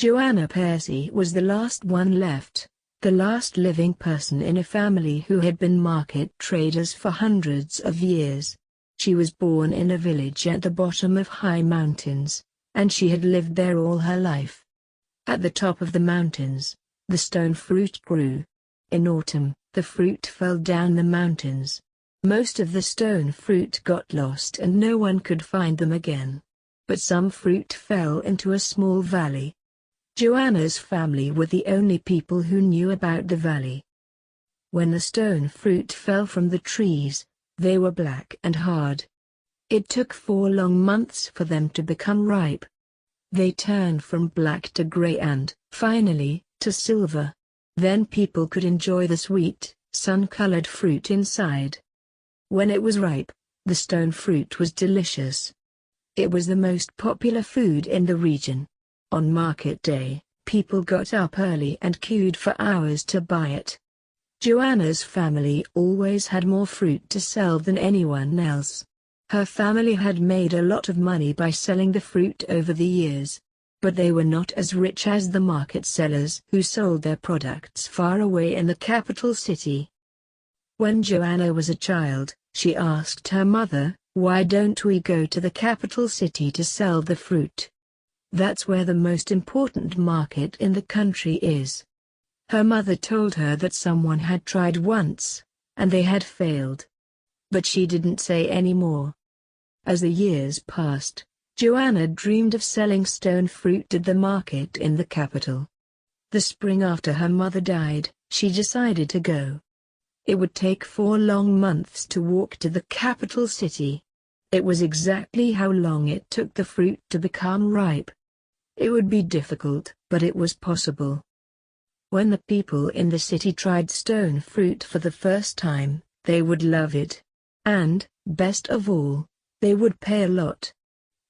Joanna Percy was the last one left, the last living person in a family who had been market traders for hundreds of years. She was born in a village at the bottom of high mountains, and she had lived there all her life. At the top of the mountains, the stone fruit grew. In autumn, the fruit fell down the mountains. Most of the stone fruit got lost and no one could find them again. But some fruit fell into a small valley. Joanna's family were the only people who knew about the valley. When the stone fruit fell from the trees, they were black and hard. It took 4 long months for them to become ripe. They turned from black to gray and, finally, to silver. Then people could enjoy the sweet, sun-colored fruit inside. When it was ripe, the stone fruit was delicious. It was the most popular food in the region. On market day, people got up early and queued for hours to buy it. Joanna's family always had more fruit to sell than anyone else. Her family had made a lot of money by selling the fruit over the years. But they were not as rich as the market sellers who sold their products far away in the capital city. When Joanna was a child, she asked her mother, "Why don't we go to the capital city to sell the fruit? That's where the most important market in the country is." Her mother told her that someone had tried once, and they had failed. But she didn't say any more. As the years passed, Joanna dreamed of selling stone fruit at the market in the capital. The spring after her mother died, she decided to go. It would take 4 long months to walk to the capital city. It was exactly how long it took the fruit to become ripe. It would be difficult, but it was possible. When the people in the city tried stone fruit for the first time, they would love it. And, best of all, they would pay a lot.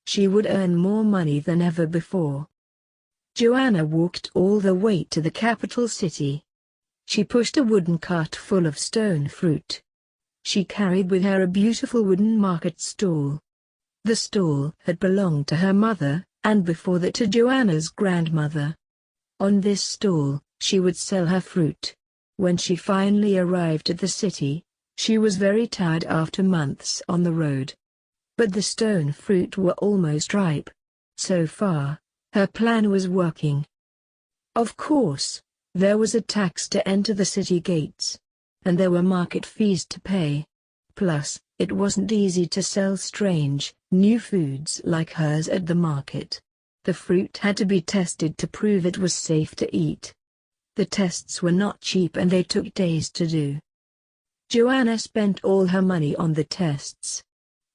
She would earn more money than ever before. Joanna walked all the way to the capital city. She pushed a wooden cart full of stone fruit. She carried with her a beautiful wooden market stall. The stall had belonged to her mother, and before that to Joanna's grandmother. On this stall, she would sell her fruit. When she finally arrived at the city, she was very tired after months on the road. But the stone fruit were almost ripe. So far, her plan was working. Of course, there was a tax to enter the city gates. And there were market fees to pay. Plus, it wasn't easy to sell strange, new foods like hers at the market. The fruit had to be tested to prove it was safe to eat. The tests were not cheap and they took days to do. Joanna spent all her money on the tests.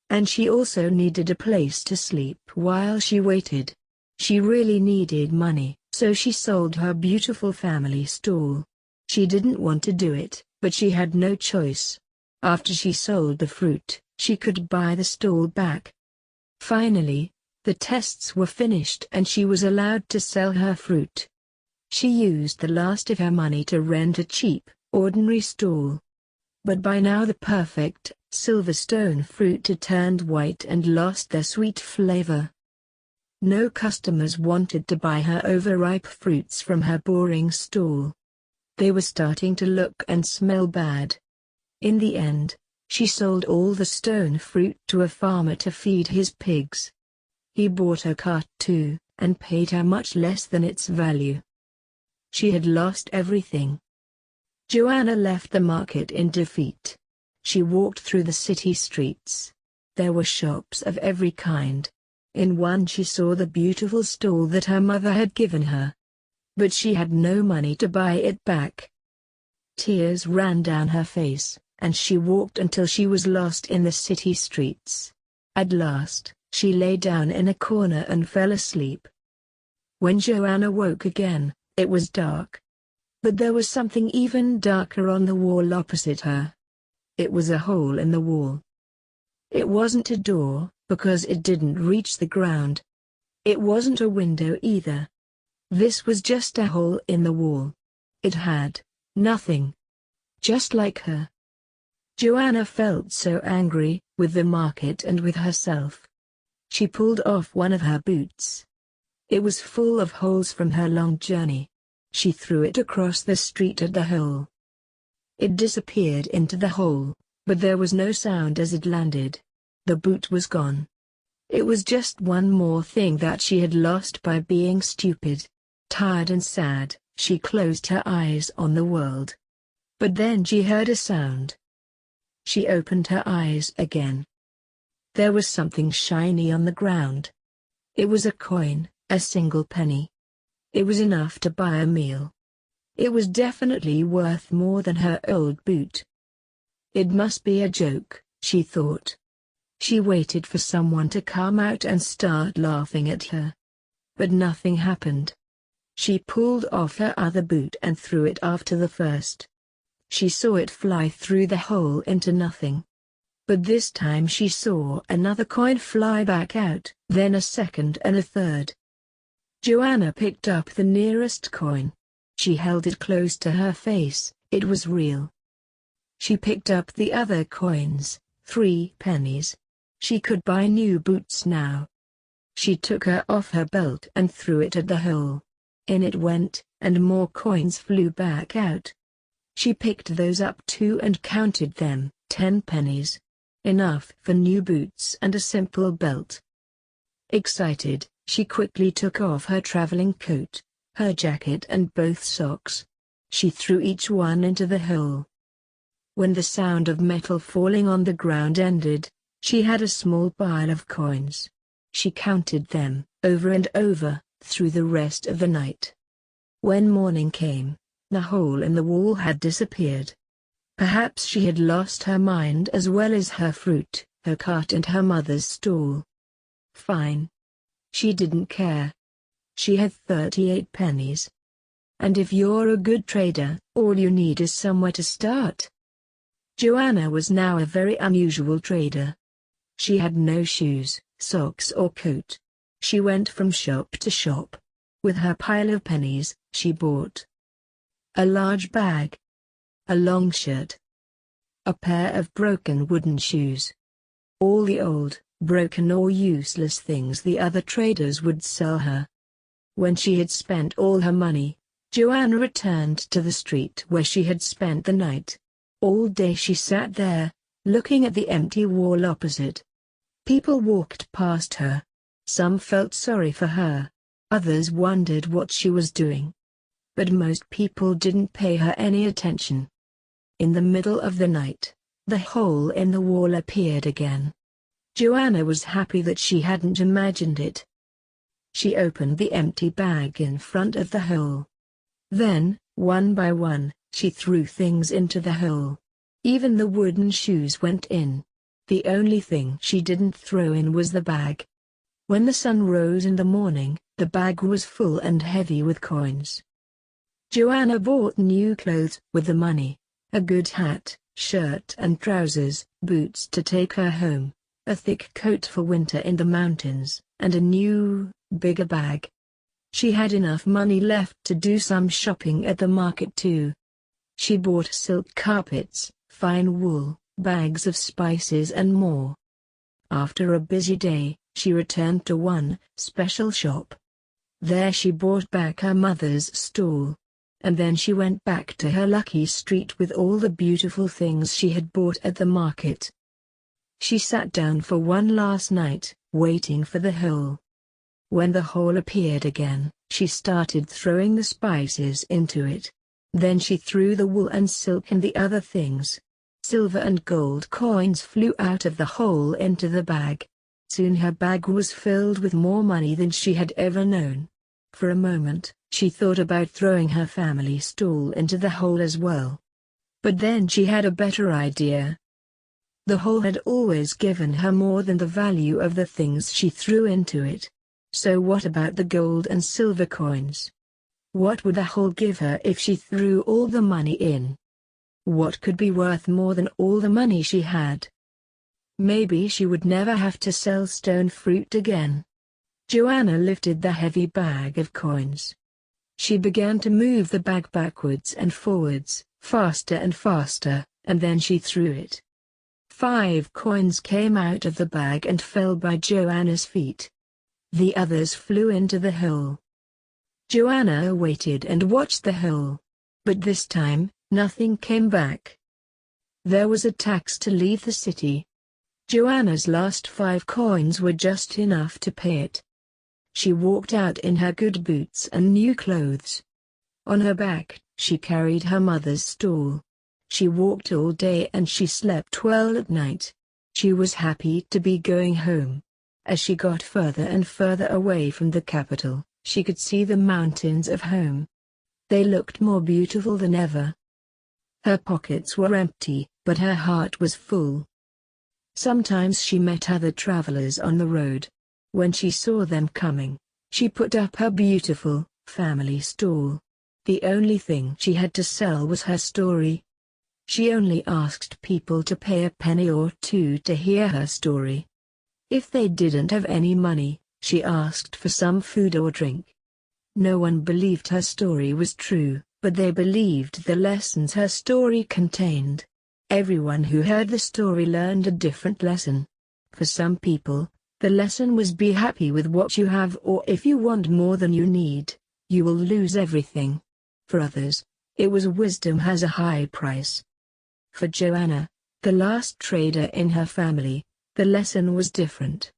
And she also needed a place to sleep while she waited. She really needed money, so she sold her beautiful family stall. She didn't want to do it, but she had no choice. After she sold the fruit, she could buy the stall back. Finally, the tests were finished and she was allowed to sell her fruit. She used the last of her money to rent a cheap, ordinary stall. But by now the perfect, silver stone fruit had turned white and lost their sweet flavor. No customers wanted to buy her overripe fruits from her boring stall. They were starting to look and smell bad. In the end, she sold all the stone fruit to a farmer to feed his pigs. He bought her cart too, and paid her much less than its value. She had lost everything. Joanna left the market in defeat. She walked through the city streets. There were shops of every kind. In one she saw the beautiful stall that her mother had given her. But she had no money to buy it back. Tears ran down her face, and she walked until she was lost in the city streets. At last, she lay down in a corner and fell asleep. When Joanna woke again, it was dark. But there was something even darker on the wall opposite her. It was a hole in the wall. It wasn't a door, because it didn't reach the ground. It wasn't a window either. This was just a hole in the wall. It had nothing. Just like her. Joanna felt so angry, with the market and with herself. She pulled off one of her boots. It was full of holes from her long journey. She threw it across the street at the hole. It disappeared into the hole, but there was no sound as it landed. The boot was gone. It was just one more thing that she had lost by being stupid. Tired and sad, she closed her eyes on the world. But then she heard a sound. She opened her eyes again. There was something shiny on the ground. It was a coin, a single penny. It was enough to buy a meal. It was definitely worth more than her old boot. It must be a joke, she thought. She waited for someone to come out and start laughing at her. But nothing happened. She pulled off her other boot and threw it after the first. She saw it fly through the hole into nothing. But this time she saw another coin fly back out, then a second and a third. Joanna picked up the nearest coin. She held it close to her face, it was real. She picked up the other coins, 3 pennies. She could buy new boots now. She took her off her belt and threw it at the hole. In it went, and more coins flew back out. She picked those up too and counted them, 10 pennies. Enough for new boots and a simple belt. Excited, she quickly took off her traveling coat, her jacket and both socks. She threw each one into the hole. When the sound of metal falling on the ground ended, she had a small pile of coins. She counted them, over and over, through the rest of the night. When morning came, the hole in the wall had disappeared. Perhaps she had lost her mind as well as her fruit, her cart and her mother's stall. Fine. She didn't care. She had 38 pennies. And if you're a good trader, all you need is somewhere to start. Joanna was now a very unusual trader. She had no shoes, socks or coat. She went from shop to shop. With her pile of pennies, she bought a large bag, a long shirt, a pair of broken wooden shoes. All the old, broken or useless things the other traders would sell her. When she had spent all her money, Joanna returned to the street where she had spent the night. All day she sat there, looking at the empty wall opposite. People walked past her. Some felt sorry for her. Others wondered what she was doing. But most people didn't pay her any attention. In the middle of the night, the hole in the wall appeared again. Joanna was happy that she hadn't imagined it. She opened the empty bag in front of the hole. Then, one by one, she threw things into the hole. Even the wooden shoes went in. The only thing she didn't throw in was the bag. When the sun rose in the morning, the bag was full and heavy with coins. Joanna bought new clothes with the money, a good hat, shirt and trousers, boots to take her home, a thick coat for winter in the mountains, and a new, bigger bag. She had enough money left to do some shopping at the market too. She bought silk carpets, fine wool, bags of spices and more. After a busy day, she returned to one special shop. There she bought back her mother's stall. And then she went back to her lucky street with all the beautiful things she had bought at the market. She sat down for one last night, waiting for the hole. When the hole appeared again, she started throwing the spices into it. Then she threw the wool and silk and the other things. Silver and gold coins flew out of the hole into the bag. Soon her bag was filled with more money than she had ever known. For a moment, she thought about throwing her family stall into the hole as well. But then she had a better idea. The hole had always given her more than the value of the things she threw into it. So what about the gold and silver coins? What would the hole give her if she threw all the money in? What could be worth more than all the money she had? Maybe she would never have to sell stone fruit again. Joanna lifted the heavy bag of coins. She began to move the bag backwards and forwards, faster and faster, and then she threw it. 5 coins came out of the bag and fell by Joanna's feet. The others flew into the hole. Joanna waited and watched the hole. But this time, nothing came back. There was a tax to leave the city. Joanna's last 5 coins were just enough to pay it. She walked out in her good boots and new clothes. On her back, she carried her mother's stool. She walked all day and she slept well at night. She was happy to be going home. As she got further and further away from the capital, she could see the mountains of home. They looked more beautiful than ever. Her pockets were empty, but her heart was full. Sometimes she met other travelers on the road. When she saw them coming, she put up her beautiful family stall. The only thing she had to sell was her story. She only asked people to pay a penny or two to hear her story. If they didn't have any money, she asked for some food or drink. No one believed her story was true, but they believed the lessons her story contained. Everyone who heard the story learned a different lesson. For some people, the lesson was be happy with what you have, or if you want more than you need, you will lose everything. For others, it was wisdom has a high price. For Joanna, the last trader in her family, the lesson was different.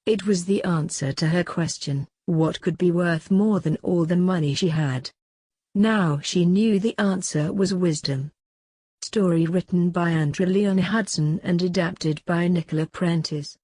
It was the answer to her question, what could be worth more than all the money she had? Now she knew the answer was wisdom. Story written by Andrew Leon Hudson and adapted by Nicola Prentice.